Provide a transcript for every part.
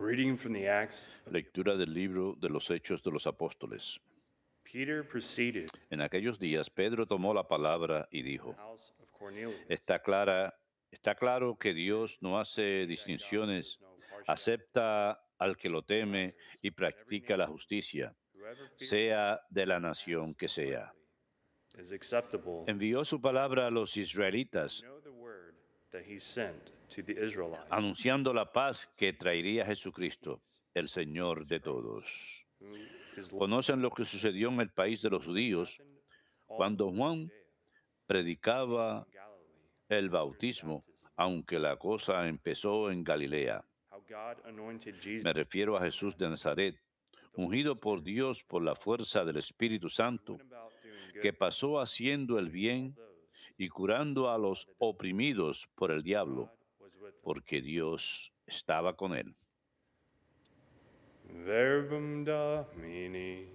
reading from the Acts of Lectura del libro de los Hechos de los Apóstoles. Peter proceeded En aquellos días Pedro tomó la palabra y to the dijo, house of Cornelius. está claro que Dios no hace distinciones, acepta al que lo teme y practica la justicia, Whoever fears sea de la nación que sea. is acceptable. Envió su palabra a los israelitas, Know the word that he sent to the Israelites, anunciando la paz que traería Jesucristo, el Señor de todos. who is Conocen lo que sucedió en el país de los judíos happened all cuando over Juan Judea predicaba and Galilee, el bautismo, aunque la cosa empezó en Galilea. how God anointed Jesus Me refiero a Jesús de Nazaret, ungido por Dios por la fuerza del Espíritu Santo, went about doing que good pasó haciendo el bien y curando a los oprimidos por el diablo, God was with him. porque Dios estaba con él. Verbum Domini.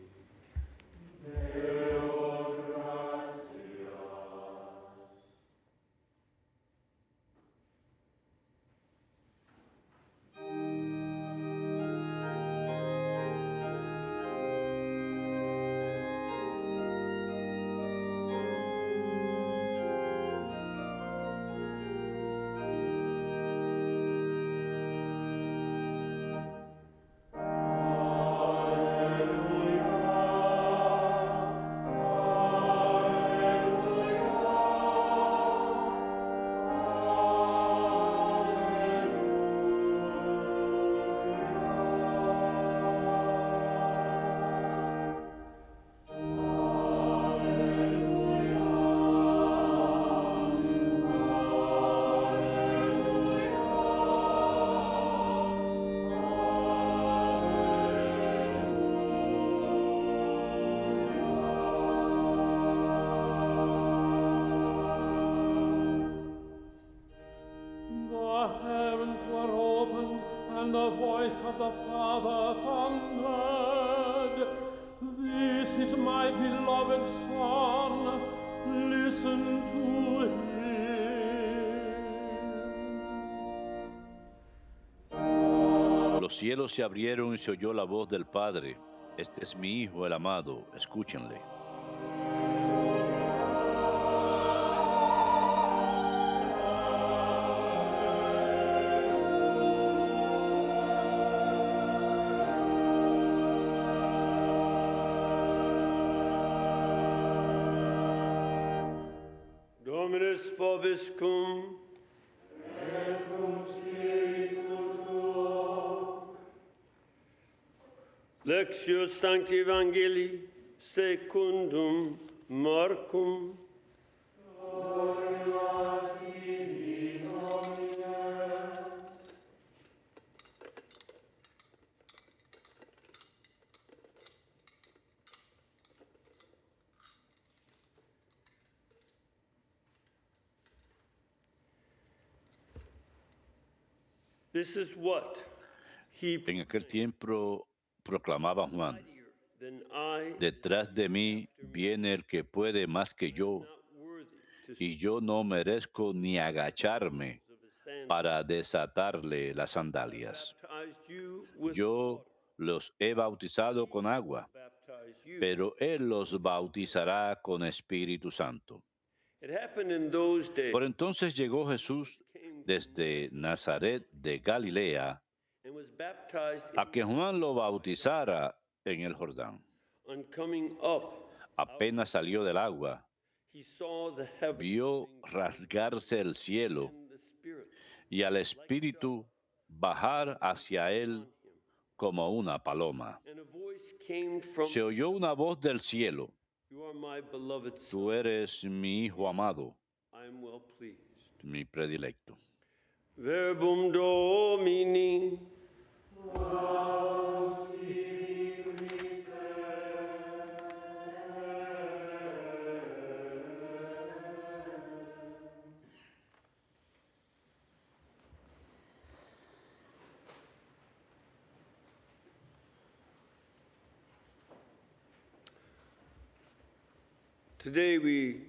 The heavens were opened, and the voice of the Father thundered, "This is my beloved Son, listen to him." Los cielos se abrieron y se oyó la voz del Padre. Este es mi Hijo, el amado, escúchenle. Dominus vobiscum. Lectio Sancti Evangelii secundum Marcum. This is what he En aquel tiempo proclamaba Juan, than I detrás de mí viene el que puede más que yo, not worthy to y yo no merezco ni agacharme of his sandals. para desatarle las sandalias. Baptized you with Yo los he bautizado con agua, baptize you. pero Él los bautizará con Espíritu Santo. It happened in those days Por entonces llegó Jesús desde Nazaret de Galilea and was baptized a que Juan lo bautizara en el Jordán. on coming up. Apenas salió del agua, He saw the heaven vio rasgarse el cielo and the Spirit y al Espíritu bajar hacia él como una paloma. and a voice came from Se oyó una voz del cielo: You are my beloved Son. Tú eres mi Hijo amado, I am well pleased. mi predilecto. Verbum Domini. Today we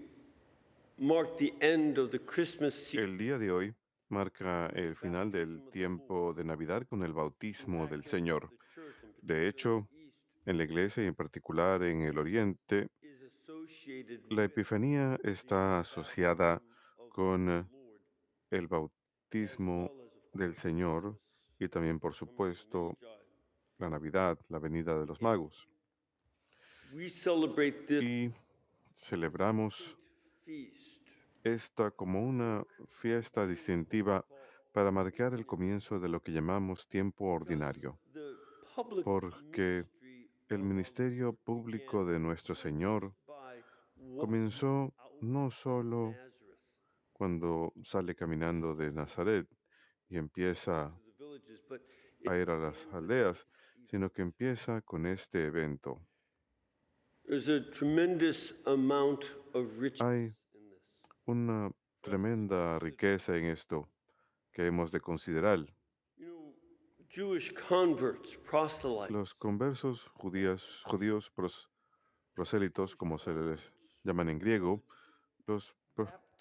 mark the end of the Christmas season. El día de hoy marca el final del tiempo de Navidad con el bautismo del Señor. De hecho, en la iglesia y en particular en el Oriente, is associated la with Epifanía está asociada con el bautismo del Señor y también, por supuesto, la Navidad, la venida de los magos. we celebrate this Y celebramos feast esta como una fiesta distintiva para marcar el comienzo de lo que llamamos tiempo ordinario, the public porque ministry el ministerio público de nuestro Señor by comenzó no solo Nazareth cuando sale caminando de Nazaret y empieza to the villages, but a ir a las aldeas, sino que empieza con este evento. there's a tremendous amount of riches Hay in this. una tremenda riqueza en esto que hemos de considerar. You know, Jewish converts, proselytes, Los conversos judíos prosélitos, como se les llaman en griego, los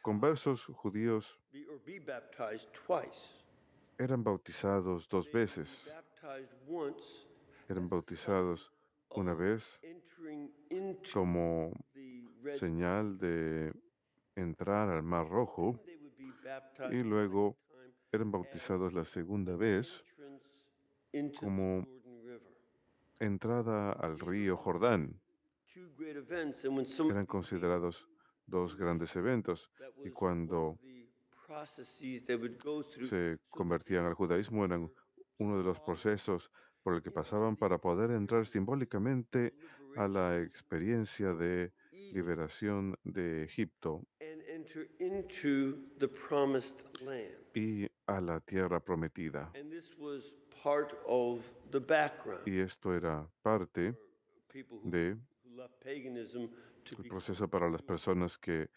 conversos judíos be baptized twice. eran bautizados dos veces. Baptized once, Eran bautizados una vez entering into como the Red señal de entrar al Mar Rojo They would be baptized y luego time eran bautizados la segunda vez entrance into como the Jordan River. entrada al río Jordán. Two great events, and when some Eran considerados dos grandes eventos that y was cuando the processes they would go through se convertían al judaísmo eran uno de los procesos por el que pasaban para poder entrar simbólicamente a la experiencia de liberación de Egipto and enter into the promised land. y a la tierra prometida. And this was part of the background. Y esto era parte People who del left paganism to be proceso para las personas que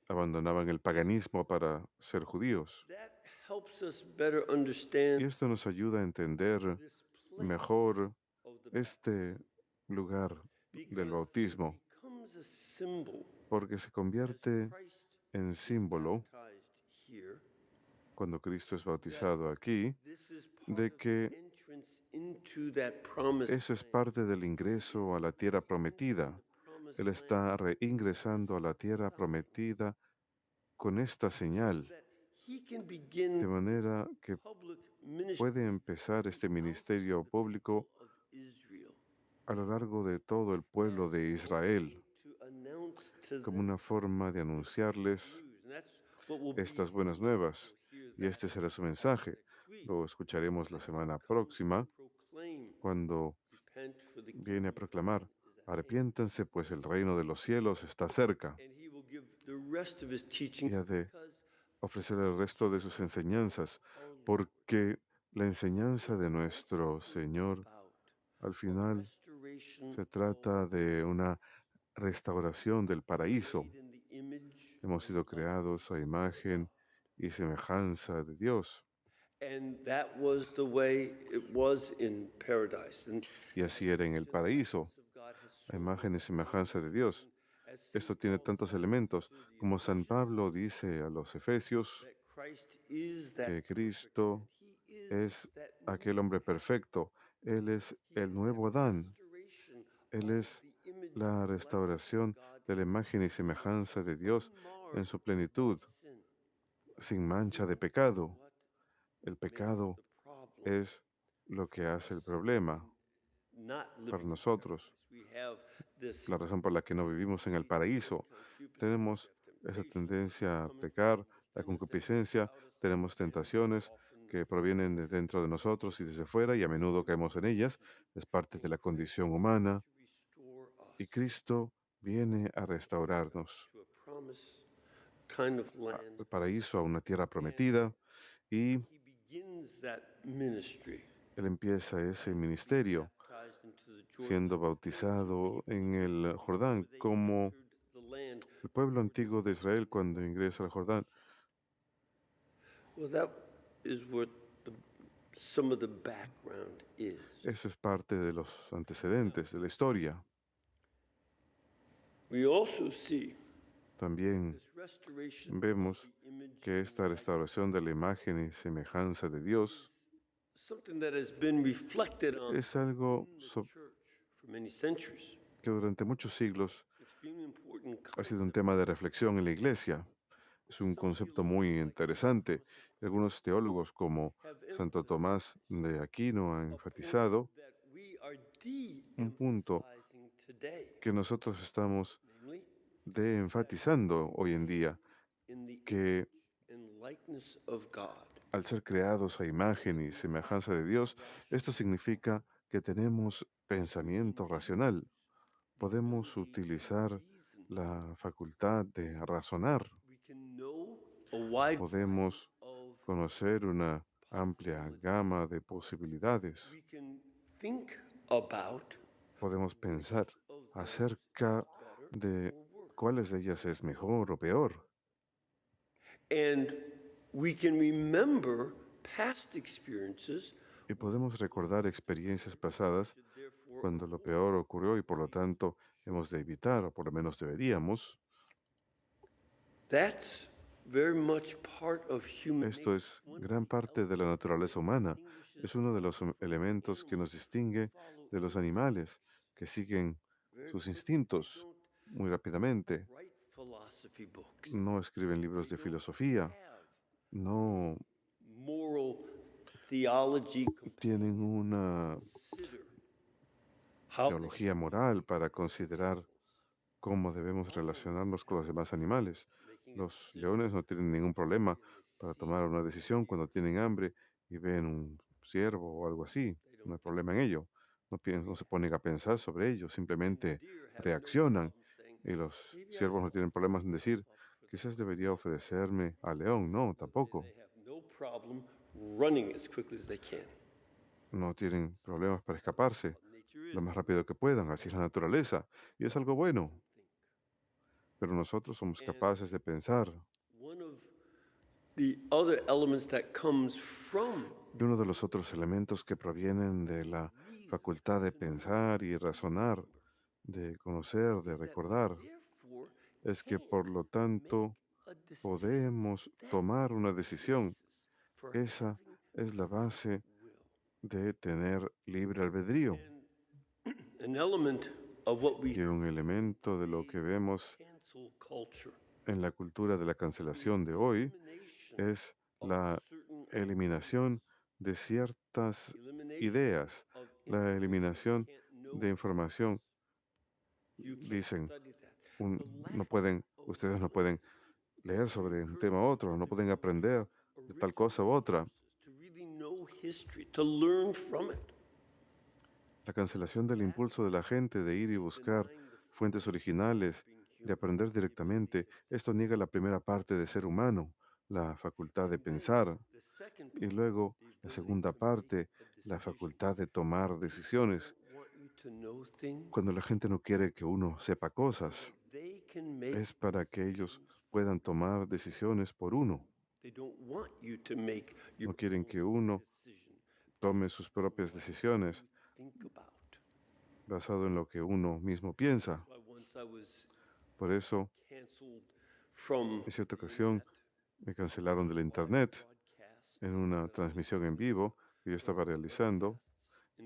abandonaban el paganismo para ser judíos. that helps us better Y understand esto nos ayuda a entender this place mejor of the este lugar del bautismo, becomes a symbol porque se convierte Christ en símbolo baptized here. cuando Cristo es bautizado aquí, This is de part of que the entrance into that promised eso es parte del ingreso a la tierra prometida. promised Él está reingresando a la tierra prometida con esta señal, that he can de begin manera que public ministry puede empezar este ministerio público of Israel a lo largo de todo el pueblo de Israel, to announce to como them una forma de anunciarles news. And that's what will be estas buenas nuevas. Y este será su mensaje. Lo escucharemos la semana próxima proclaim, cuando repent for the viene a proclamar, arrepiéntanse pues el reino de los cielos está cerca. and he will give the rest of his teaching Y ha de because ofrecer el resto de sus enseñanzas, porque la enseñanza de nuestro Señor about al final restoration se trata de una restauración del paraíso. in the image Hemos sido creados a imagen y semejanza de Dios. and that was the way it was in paradise and Y así era en el paraíso, of God has a imagen y semejanza de Dios. as Esto tiene tantos elementos, como San Pablo dice a los Efesios, that Christ is that que Cristo he is es that aquel hombre perfecto. Él es el nuevo Adán. restoration Él es the image la restauración de la imagen y semejanza de Dios en su plenitud, sin. sin mancha de pecado. El pecado The problem es lo que hace el problema not para living nosotros. we have this La razón por la que no vivimos en el paraíso. Tenemos esa tendencia a pecar, la concupiscencia, tenemos tentaciones que provienen de dentro de nosotros y desde fuera y a menudo caemos en ellas. Es parte de la condición humana restore us y Cristo viene a restaurarnos to a promise kind of land. al paraíso, a una tierra prometida y He begins that ministry Él empieza ese ministerio baptized into the Jordan siendo bautizado en el Jordán como entered the land. el pueblo antiguo de Israel cuando ingresa al Jordán. Well, that is what some of the background is. Eso es parte de los antecedentes de la historia. We also see También this restoration vemos of the image que esta restauración de la imagen y semejanza de Dios is something that has been reflected on es algo in the church for many centuries. que durante muchos siglos It's extremely important ha sido un concept. tema de reflexión en la iglesia. Es un concepto muy interesante. Algunos teólogos como Santo Tomás de Aquino han A point enfatizado that we are un punto de-emphasizing today, que nosotros estamos namely enfatizando hoy en día, in the que and likeness of God. al ser creados a imagen y semejanza de Dios, esto significa que tenemos pensamiento racional. Podemos utilizar la facultad de razonar. We can know a wide Podemos of conocer una amplia gama de posibilidades. we can think about Podemos pensar of acerca de cuáles de ellas es mejor o peor. and we can remember past experiences, Y podemos recordar experiencias pasadas therefore cuando lo peor ocurrió y por lo tanto hemos de evitar, o por lo menos deberíamos. that's very much part of human Esto es gran parte de la naturaleza humana. Es uno de los elementos que nos distingue de los animales que siguen sus instintos muy rápidamente. write philosophy books, No escriben libros de filosofía, no moral theology, tienen una consider how teología moral para considerar cómo debemos relacionarnos con los demás animales. Los leones no tienen ningún problema para tomar una decisión cuando tienen hambre y ven un ciervo o algo así. No hay problema en ello. No se ponen a pensar sobre ello, simplemente reaccionan. Y los ciervos no tienen problemas en decir, quizás debería ofrecerme al león. No, tampoco. they have no problem running as quickly as they can. No tienen problemas para escaparse Nature lo is. más rápido que puedan. Así es la naturaleza. Y es algo bueno. Pero nosotros somos capaces de pensar. One of the other elements that comes from Y uno de los otros elementos que provienen de la facultad de pensar y razonar, de conocer, de recordar, therefore es que por lo tanto a decision podemos tomar una decisión. for Esa es la base de tener libre albedrío. an element of what we Y un elemento de lo que vemos cancel culture. en la cultura de la cancelación de hoy es la Certain eliminación de ciertas elimination ideas, of la eliminación can't know de información. you can't Dicen, study that. no pueden, ustedes no pueden leer sobre un tema u otro, no pueden aprender de tal cosa u otra. To really know history, to learn from it. La cancelación del impulso de la gente de ir y buscar fuentes originales, de aprender directamente, esto niega la primera parte de ser humano, la facultad de pensar, The second y luego la segunda parte, la facultad de tomar decisiones. want you to know things, Cuando la gente no quiere que uno sepa cosas, they can make es para que ellos puedan tomar decisiones por uno. they don't want you to make your No quieren que uno decision. tome sus propias decisiones Think about. basado en lo que uno mismo piensa. Why once I was Por eso, canceled from en cierta ocasión, me cancelaron del internet broadcast en una transmisión en vivo que yo estaba realizando.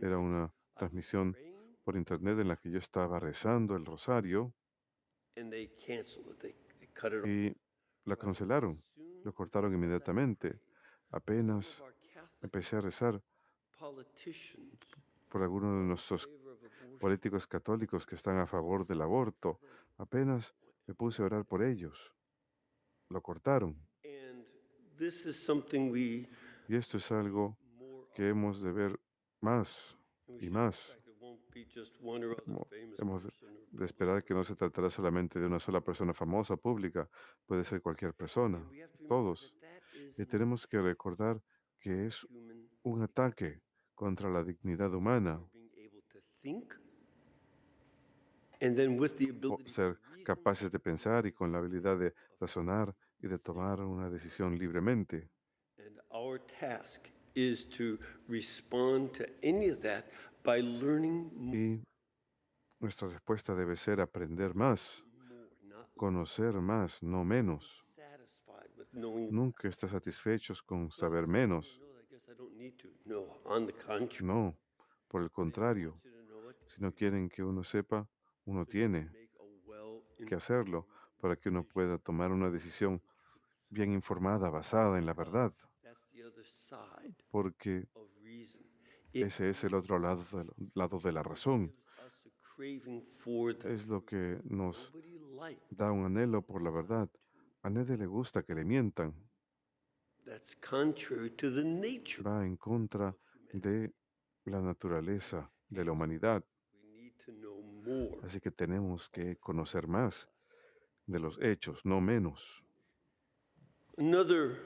Era una transmisión praying, por internet en la que yo estaba rezando el rosario and they canceled it. They cut it off. y la cancelaron. Lo cortaron inmediatamente. Apenas Our Catholic empecé a rezar politicians por algunos de nuestros in favor of abortion. políticos católicos que están a favor del aborto. Apenas me puse a orar por ellos. Lo cortaron. And this is something we Y esto es algo more que hemos de ver más we y should más. expect. It won't be just one or other Hemo- famous Hemos person or de esperar que no se tratará solamente de una sola persona famosa, pública. Puede ser cualquier persona, we have to remember todos. that is Y tenemos que recordar que es human un ataque contra la dignidad humana, being able to think and then with the ability to ser reason, capaces de pensar y con la habilidad de razonar y de tomar una decisión libremente. and our task is to respond to any of that by learning Y nuestra respuesta debe ser aprender más, more, not conocer más, no menos. satisfied with knowing. Nunca está satisfechos con saber menos. No, I guess I don't need to. No, on the contrary. No, por el I contrario, want you to know it. si no quieren que uno sepa, uno tiene Make a well que hacerlo para que uno pueda tomar una decisión bien informada, basada en la verdad, That's the other side porque of reason. It ese es el otro lado de la razón. gives us a craving for the Es lo que nos nobody likes. da un anhelo por la verdad. A nadie le gusta que le mientan. That's contrary to the nature. Va en contra de la naturaleza de la humanidad. We need to know more. Así que tenemos que conocer más de los hechos, no menos. Another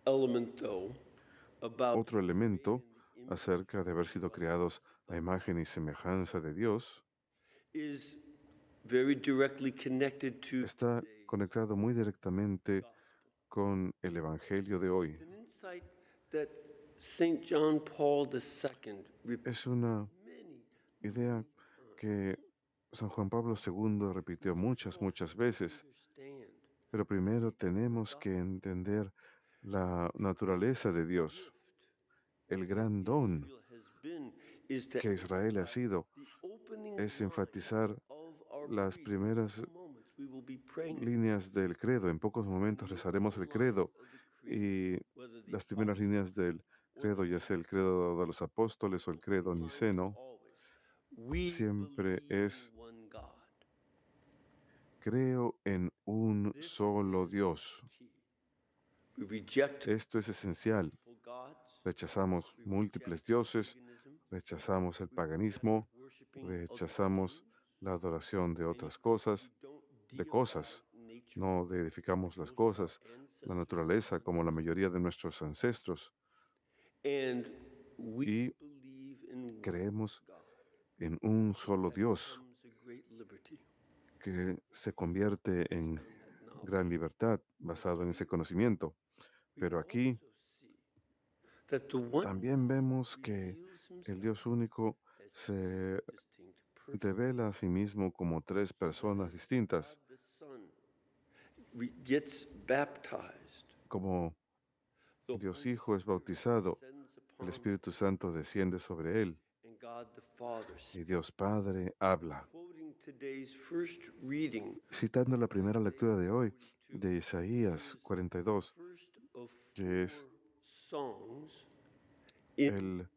element, though, about Otro elemento acerca de haber sido creados a imagen y semejanza de Dios is very directly connected to está conectado muy directamente con el Evangelio de hoy. an insight that St. John Paul II Es una many idea que San Juan Pablo II repitió muchas veces, understand. pero primero tenemos que entender la naturaleza de Dios. El gran don Israel has been is to que Israel ha sido the opening es enfatizar of our las creed. primeras Moments we will be praying líneas del credo. En pocos momentos rezaremos el credo y whether the las primeras líneas del credo, ya sea el credo de los apóstoles o el credo niceno, always we siempre believe es in one God. creo en un solo Dios. We reject Esto es esencial. multiple gods, Rechazamos múltiples dioses, paganism, rechazamos el paganismo, worshiping other rechazamos things. la adoración de otras cosas, We don't de deify cosas. nature. No deificamos las cosas, la naturaleza, como la mayoría de nuestros ancestros, And we y believe in one creemos God. en un solo Dios Comes a great liberty. que se convierte en gran libertad basado en ese conocimiento. Pero aquí That the one también vemos que reveals el himself Dios único as se distinct person. revela a sí mismo como tres personas distintas, God the Son gets baptized. como The Dios Holy Hijo es Spirit bautizado, descends el upon Espíritu Santo desciende sobre él and God the Father. y Dios Padre habla. Quoting today's first reading, Citando la primera lectura de hoy de Isaías 42, first of que es songs in el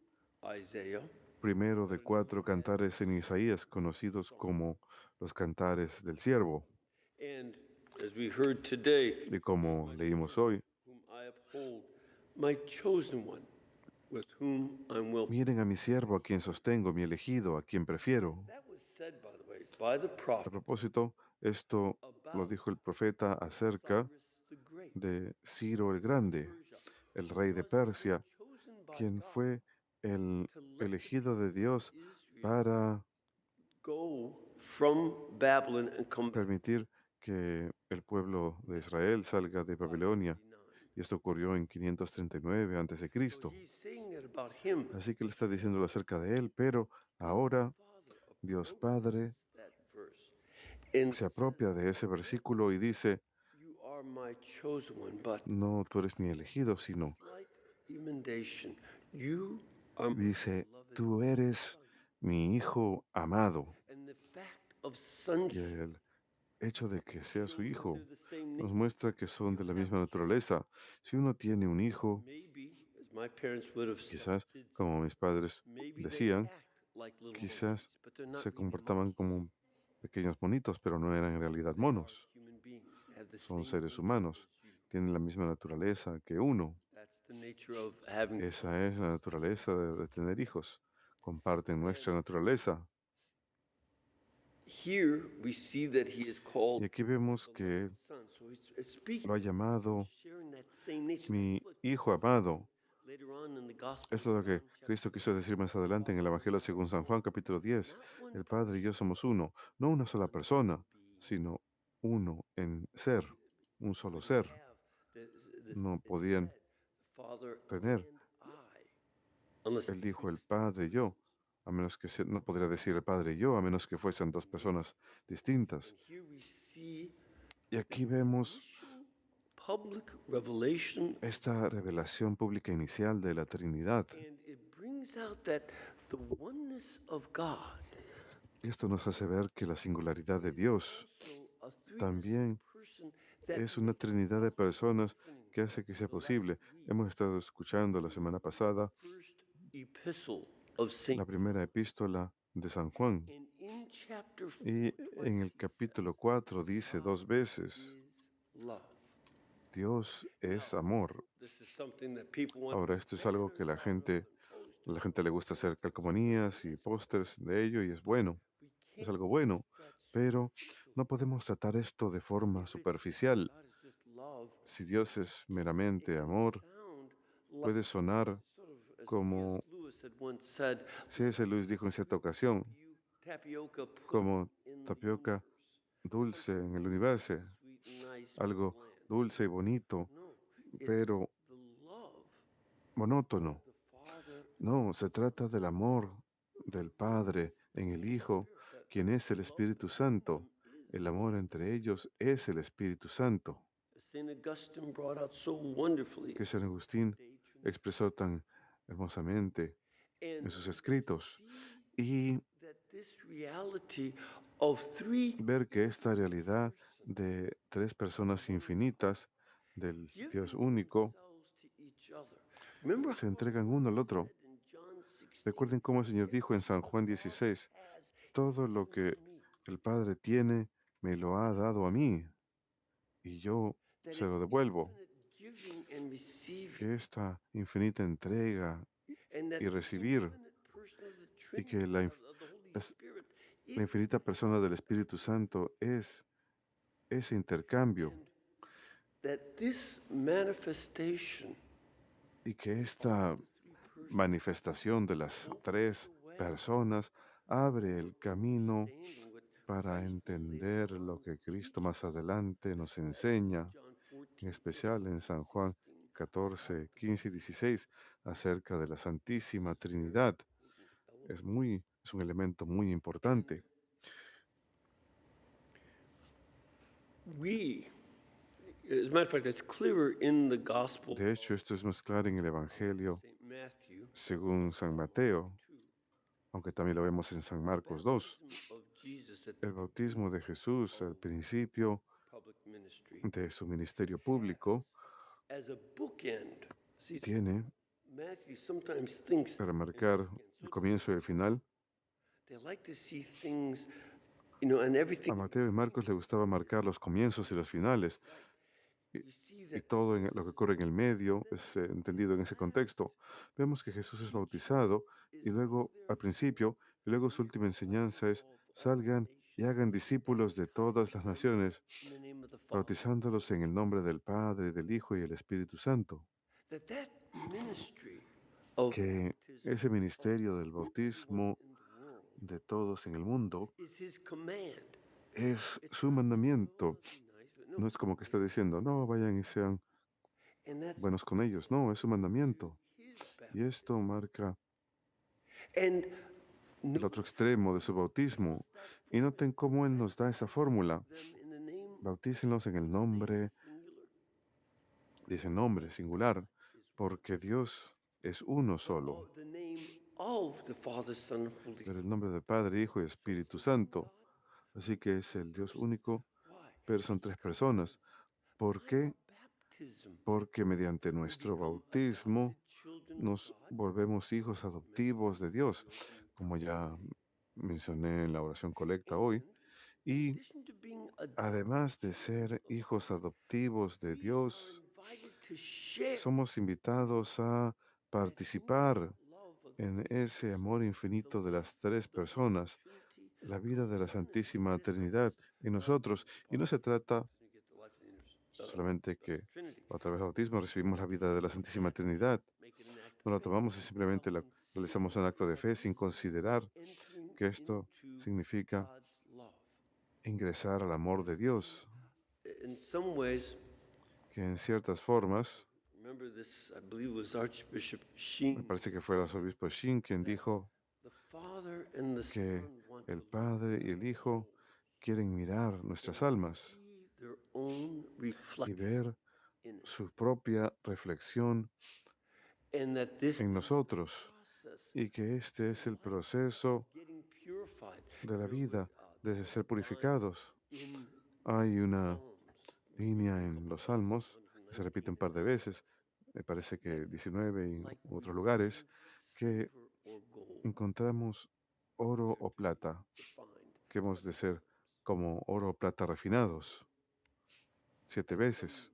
Isaiah, primero de 4 cantares en Isaías, conocidos como los cantares del siervo. and as we heard today, Y como leímos hoy, whom I uphold, my chosen one, with whom I'm well. miren a mi siervo, a quien sostengo, mi elegido, a quien prefiero. That was said, by the way, by the A prophet propósito, esto lo dijo el profeta acerca Cyrus the Great, de Ciro el Grande, Persia, el rey de was Persia, chosen by quien God fue el to let elegido de Dios Israel para go from Babylon and come back. permitir que el pueblo de Israel salga de Babilonia. Y esto ocurrió en 539 a.C. So he's saying it about him. Así que él está diciéndolo acerca de él, pero ahora Father Dios Padre that verse. And se apropia de ese versículo y dice, you are my chosen one, but no, tú eres mi elegido, sino slight emendation. You are my dice, beloved tú eres mi hijo amado. and the fact of Y sonship. el hecho de que sea su hijo They're the same nos nature. muestra que son de la misma naturaleza. Si uno tiene un hijo, Maybe, as my parents would have said, quizás, como mis padres maybe they decían, act like little quizás monkeys, but they're not se really comportaban monkeys. como pequeños monitos, pero no eran en realidad They are monos. human beings. They have the Son same seres nature humanos, as you. tienen la misma naturaleza que uno. That's the nature of having Esa es la naturaleza de tener hijos. Comparten nuestra naturaleza. Here we see that he is called Y aquí vemos que son. So he's speaking, lo ha llamado sharing that same nature. mi That's what hijo amado. later on in the gospel. Esto es lo que Cristo quiso decir más adelante en el Evangelio según San Juan, capítulo 10. El Padre y yo somos uno, no una sola persona, sino uno en ser, un solo ser. No podían tener. Él dijo el Padre y yo, a menos que no podría decir el Padre y yo, a menos que fuesen dos personas distintas. see Y aquí vemos initial public revelation, esta revelación pública inicial de la Trinidad. and it brings out that the oneness of God, Y esto nos hace ver que la singularidad de Dios so a three también person that es una trinidad de personas que hace que sea posible. Hemos estado escuchando la semana pasada first epistle of Saint, la primera epístola de San Juan. and in chapter 4, Y en el capítulo 4 dice dos veces, is love. Dios es amor. This is something that people want Ahora, esto es algo que la gente le gusta hacer calcomanías y pósters de ello y es bueno, we es can't algo bueno, that pero no podemos tratar esto de forma superficial. God is just love. Si Dios es meramente amor, Sound like puede sonar sort of as como C.S. Lewis had once said, C.S. Lewis dijo en cierta ocasión, you tapioca put como in the tapioca universe, dulce en el universo, sweet and nice, algo bland. dulce y bonito, No, it's pero the love monótono. the Father No, se trata del amor del Padre en el Hijo, quien es el Espíritu Santo. El amor entre ellos es el Espíritu Santo, St. Augustine brought out so wonderfully. que San Agustín expresó tan hermosamente en And sus escritos. see Y that this reality of three ver que esta realidad de tres personas infinitas del giving Dios único themselves to each other. Remember se how entregan God uno al otro. said in John 16, Recuerden cómo el Señor dijo en San Juan 16, has todo lo que el Padre tiene me lo ha dado a mí y yo that se lo it's devuelvo. infinite giving and receiving, Que esta infinita entrega and that y the recibir infinite person of the y que Trinity, of the Holy es- Spirit, la infinita persona del Espíritu Santo es ese intercambio and that this manifestation y que esta manifestación de las tres personas abre el camino understanding what para Christ entender later lo on que Cristo teaches más adelante nos enseña, John en 14, especial en San Juan 14, 15 y 16, acerca de la Santísima Trinidad. Es un elemento muy importante. we, as a matter of fact, it's clearer in the Gospel De hecho, esto es más claro en el Evangelio St. Matthew, según San Mateo, aunque también lo vemos en San Marcos 2. baptism of Jesus at El bautismo de Jesús al principio public ministry de su ministerio público as a bookend. See, tiene, Matthew sometimes thinks para marcar el comienzo y el final, they like to see things, you know, and everything. a Mateo y Marcos le gustaba marcar los comienzos y los finales, You see y that todo lo que ocurre en el medio es entendido en ese contexto. Vemos que Jesús es bautizado y luego al principio, y luego su última enseñanza es, salgan y hagan discípulos de todas las naciones, in the name of the Father, bautizándolos en el nombre del Padre, del Hijo y del Espíritu Santo. that ministry of Que baptism ese ministerio del bautismo in the world de todos en el mundo is his command. es It's su not, mandamiento. "Oh, be nice," but no, No es como que está diciendo, no, vayan y sean and that's buenos con ellos. No, es su mandamiento. his Y baptism. esto marca And el otro extremo de su bautismo. Y noten cómo Él nos da esa fórmula. them in the name Bautícenlos en el nombre, singular dice nombre singular, porque Dios es uno solo. of the name of the Father, Son, and Holy Pero Spirit. el nombre del Padre, Hijo y Espíritu Santo. Así que es el Dios único, Why? pero son tres personas. ¿Por qué? Baptism. Porque mediante nuestro bautismo Children nos of God. volvemos hijos adoptivos de Dios, como ya mencioné en la oración colecta hoy. In Y addition to being adopted, además de ser hijos adoptivos de we are Dios, invited to share somos invitados a participar love of the en ese amor infinito de las tres personas, Trinity. la vida de la Santísima Trinidad en nosotros. Y no se trata You get the life of the solamente que Trinity. a través del bautismo recibimos la vida de la Santísima Trinidad. Make it an act of No la faith. tomamos y simplemente realizamos un acto de fe sin considerar Entering que esto into significa God's love. ingresar al amor de Dios, In some ways, que en ciertas formas, remember this, I believe it was Archbishop me Sheen. parece que fue el arzobispo Shin quien dijo The Father and the que Son want el to Padre y el Hijo quieren mirar nuestras almas their own y reflection ver in us, su propia reflexión and that this en nosotros, process y que este es el proceso getting purified, de la there vida, de there's a ser line purificados. in Hay una Psalms, línea maybe a en couple los places, Salmos que se repite 119 un par de or veces, me parece that que 19 y like otros we lugares, find que silver or gold, encontramos oro o plata, refined que hemos de 7 ser times. como oro o plata refinados 7 And veces.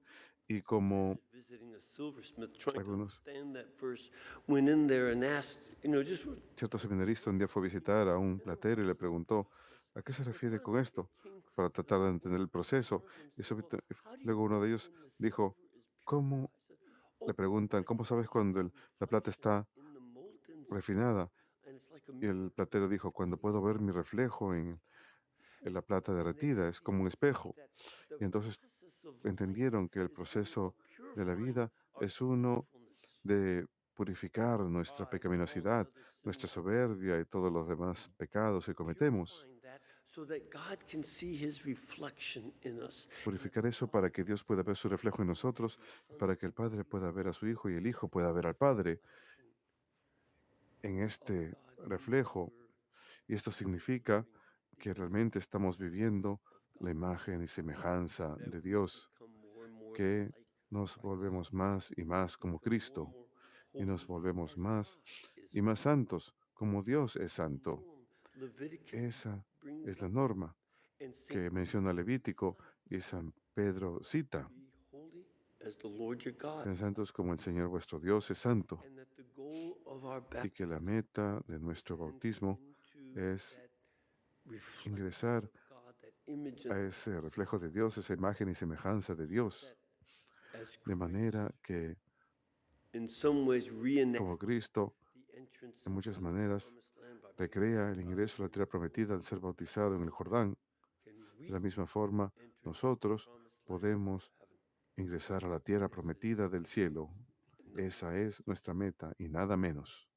Y some como seminaries visiting a silversmith trying to algunos, understand that verse went in there and asked, just cierto seminarista un día fue a visitar a un platero y le preguntó, ¿a qué se and refiere con finally it esto? came Para clear to tratar de them. entender el proceso. One of them Y said, well, how do you luego uno know de ellos when the dijo, silver is ¿cómo? purified? I said, Le oh, preguntan, I ¿cómo can sabes see cuando the la plata reflection está in the molten silver, refinada? and it's like a Y el mirror. platero dijo, It's cuando clear. puedo ver mi reflejo en la plata And they derretida, es como un began to see espejo. that the Y entonces process of life entendieron que el is one proceso of de la purifying vida our es uno sinfulness, de purificar our nuestra pride, and all the pecaminosidad, other nuestra sins that we soberbia y todos los demás pecados que cometemos. purifying that so that God can see his reflection in us. Purificar eso para que Dios pueda ver su reflejo en nosotros, y para que el Padre pueda ver a su Hijo y el Hijo pueda ver al Padre en Oh este God, reflejo. we're Y esto significa que the realmente estamos viviendo of la God, imagen y semejanza that de we Dios, become more and more que like nos Christ, volvemos más y más como become more and Cristo, more y nos holy volvemos as más God is y más holy. santos, como Dios es That's the santo. norm. Leviticus Esa brings es la up, norma and Saint que Peter menciona Levítico cites, y San Pedro cita. be holy as the Lord your God, Sean santos como el Señor vuestro Dios es santo, and that the goal of our y que baptism la meta de is to nuestro enter bautismo into es that reflection ingresar of God, that image in a ese reflejo de Dios, esa imagen y semejanza de Dios, that as de Christ manera que, in some ways como reenact Cristo, the entrance en muchas into the maneras, promised land by being recrea el ingreso a la baptized tierra in the prometida al Jordan. ser bautizado en el Jordán. Can De we la misma forma, enter into the nosotros promised land podemos of heaven? ingresar a la tierra This is prometida del cielo. and nothing Esa more. es nuestra meta y nada menos.